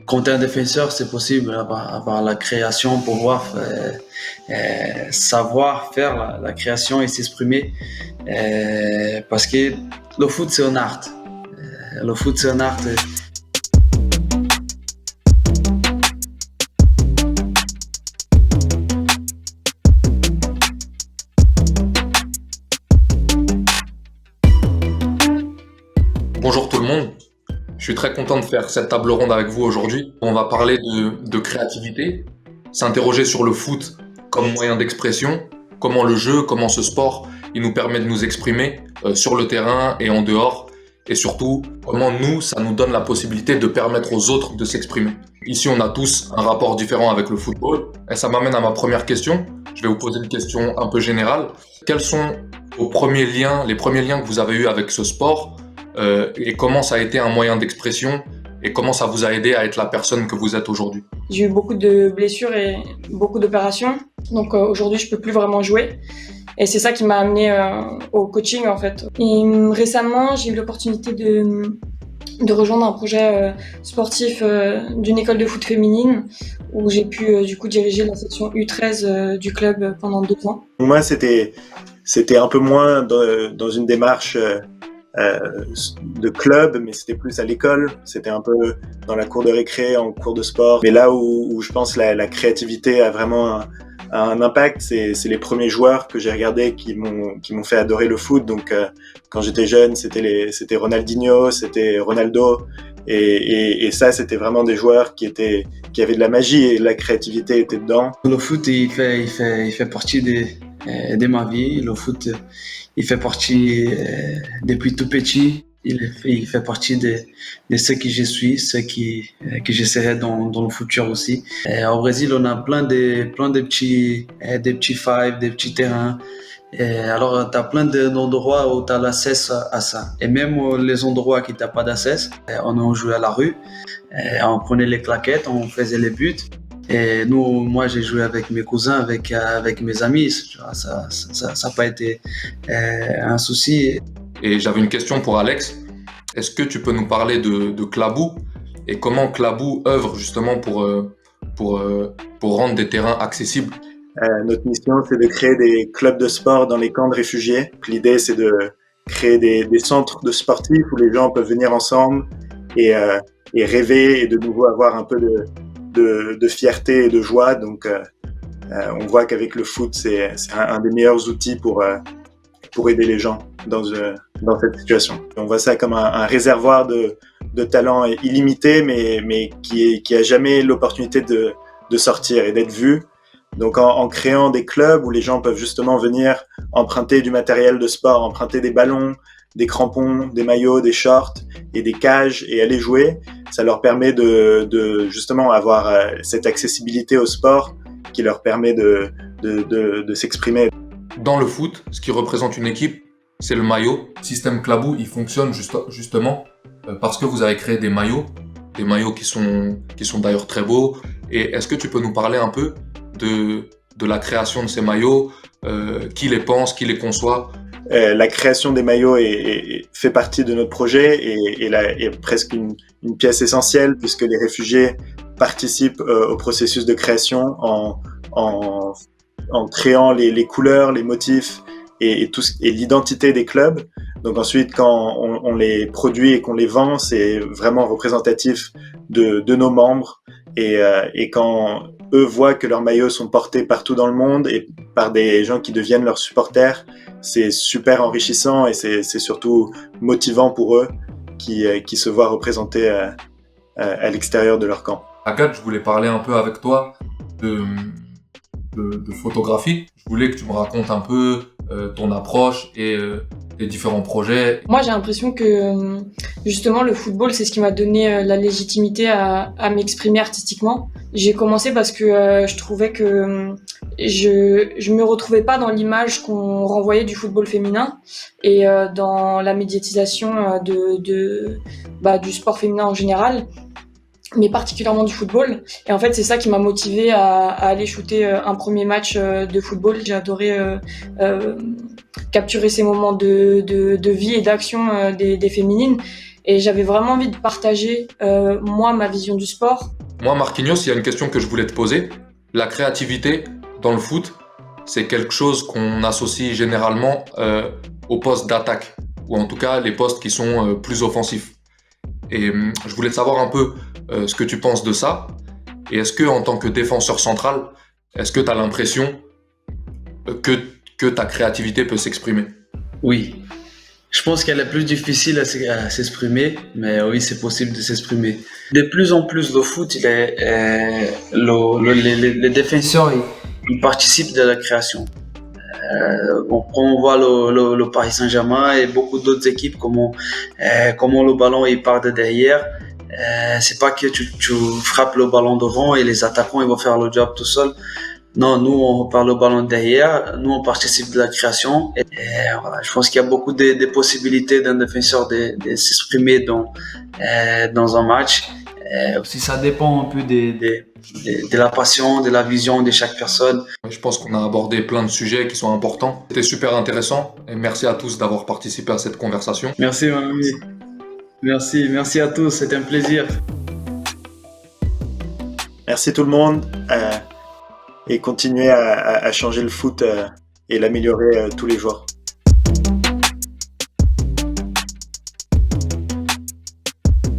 Quand tu es un défenseur, c'est possible avoir la création, pouvoir savoir faire la création et s'exprimer. Parce que le foot, c'est un art. Le foot, c'est un art. Bonjour tout le monde, je suis très content de faire cette table ronde avec vous aujourd'hui. On va parler de créativité, s'interroger sur le foot comme moyen d'expression, comment le jeu, comment ce sport, il nous permet de nous exprimer sur le terrain et en dehors, et surtout comment nous, ça nous donne la possibilité de permettre aux autres de s'exprimer. Ici, on a tous un rapport différent avec le football, et ça m'amène à ma première question. Je vais vous poser une question un peu générale. Quels sont vos premiers liens, les premiers liens que vous avez eus avec ce sport? Et comment ça a été un moyen d'expression et comment ça vous a aidé à être la personne que vous êtes aujourd'hui? J'ai eu beaucoup de blessures et beaucoup d'opérations, donc aujourd'hui je peux plus vraiment jouer. Et c'est ça qui m'a amené au coaching en fait. Et récemment, j'ai eu l'opportunité de rejoindre un projet sportif d'une école de foot féminine où j'ai pu du coup diriger la section U13 du club pendant 2 ans. Moi, c'était un peu moins dans une démarche de club, mais c'était plus à l'école. C'était un peu dans la cour de récré, en cours de sport. Mais là où je pense la créativité a vraiment un impact, c'est les premiers joueurs que j'ai regardés qui m'ont fait adorer le foot. Donc quand j'étais jeune, c'était Ronaldinho, c'était Ronaldo, et ça c'était vraiment des joueurs qui avaient de la magie et la créativité était dedans. Le foot, il fait partie de ma vie. Le foot, il fait partie depuis tout petit. Il fait partie de ce que je suis, ce que je serai dans le futur aussi. Au Brésil, on a plein de petits fives, des petits terrains. Alors, tu as plein d'endroits où tu as l'accès à ça. Et même les endroits qui n'ont pas d'accès, on a joué à la rue. On prenait les claquettes, on faisait les buts. Et moi, j'ai joué avec mes cousins, avec mes amis. Ça n'a pas été un souci. Et j'avais une question pour Alex. Est-ce que tu peux nous parler de Klabou et comment Klabou œuvre justement pour rendre des terrains accessibles? Notre mission, c'est de créer des clubs de sport dans les camps de réfugiés. L'idée, c'est de créer des centres de sportifs où les gens peuvent venir ensemble et rêver et de nouveau avoir un peu de fierté et de joie. Donc, on voit qu'avec le foot, c'est un des meilleurs outils pour aider les gens dans cette situation. On voit ça comme un réservoir de talent illimité, mais qui a jamais l'opportunité de sortir et d'être vu. Donc en créant des clubs où les gens peuvent justement venir emprunter du matériel de sport, emprunter des ballons, des crampons, des maillots, des shorts et des cages et aller jouer, ça leur permet de justement avoir cette accessibilité au sport qui leur permet de s'exprimer. Dans le foot, ce qui représente une équipe, c'est le maillot. Le système Klabou, il fonctionne justement parce que vous avez créé des maillots qui sont d'ailleurs très beaux. Et est-ce que tu peux nous parler un peu de la création de ces maillots, qui les pense, qui les conçoit? La création des maillots fait partie de notre projet et est presque une pièce essentielle puisque les réfugiés participent au processus de création en créant les couleurs, les motifs et l'identité des clubs. Donc ensuite, quand on les produit et qu'on les vend, c'est vraiment représentatif de nos membres. Et quand eux voient que leurs maillots sont portés partout dans le monde et par des gens qui deviennent leurs supporters, c'est super enrichissant et c'est surtout motivant pour eux qui se voient représentés à l'extérieur de leur camp. Agathe, je voulais parler un peu avec toi de photographie. Je voulais que tu me racontes un peu ton approche et les différents projets. Moi, j'ai l'impression que justement le football, c'est ce qui m'a donné la légitimité à m'exprimer artistiquement. J'ai commencé parce que je trouvais que je me retrouvais pas dans l'image qu'on renvoyait du football féminin et dans la médiatisation du sport féminin en général, mais particulièrement du football. Et en fait, c'est ça qui m'a motivée à aller shooter un premier match de football. J'ai adoré capturer ces moments de vie et d'action des féminines. Et j'avais vraiment envie de partager, moi, ma vision du sport. Moi, Marquinhos, il y a une question que je voulais te poser. La créativité dans le foot, c'est quelque chose qu'on associe généralement aux postes d'attaque, ou en tout cas les postes qui sont plus offensifs. Et je voulais savoir un peu ce que tu penses de ça. Et est-ce que, en tant que défenseur central, est-ce que tu as l'impression que ta créativité peut s'exprimer? Oui, je pense qu'elle est plus difficile à s'exprimer, mais oui, c'est possible de s'exprimer. De plus en plus, le foot, les défenseurs, ils participent de la création. On voit le Paris Saint-Germain et beaucoup d'autres équipes, comment le ballon il part de derrière. C'est pas que tu frappes le ballon devant et les attaquants ils vont faire le job tout seuls. Non, nous on part le ballon derrière, nous on participe de la création. Et voilà, je pense qu'il y a beaucoup de possibilités d'un défenseur de s'exprimer dans un match. Aussi, ça dépend un peu de la passion, de la vision de chaque personne. Je pense qu'on a abordé plein de sujets qui sont importants. C'était super intéressant et merci à tous d'avoir participé à cette conversation. Merci, mon ami. Merci à tous, c'était un plaisir. Merci tout le monde et continuez à changer le foot et l'améliorer tous les jours.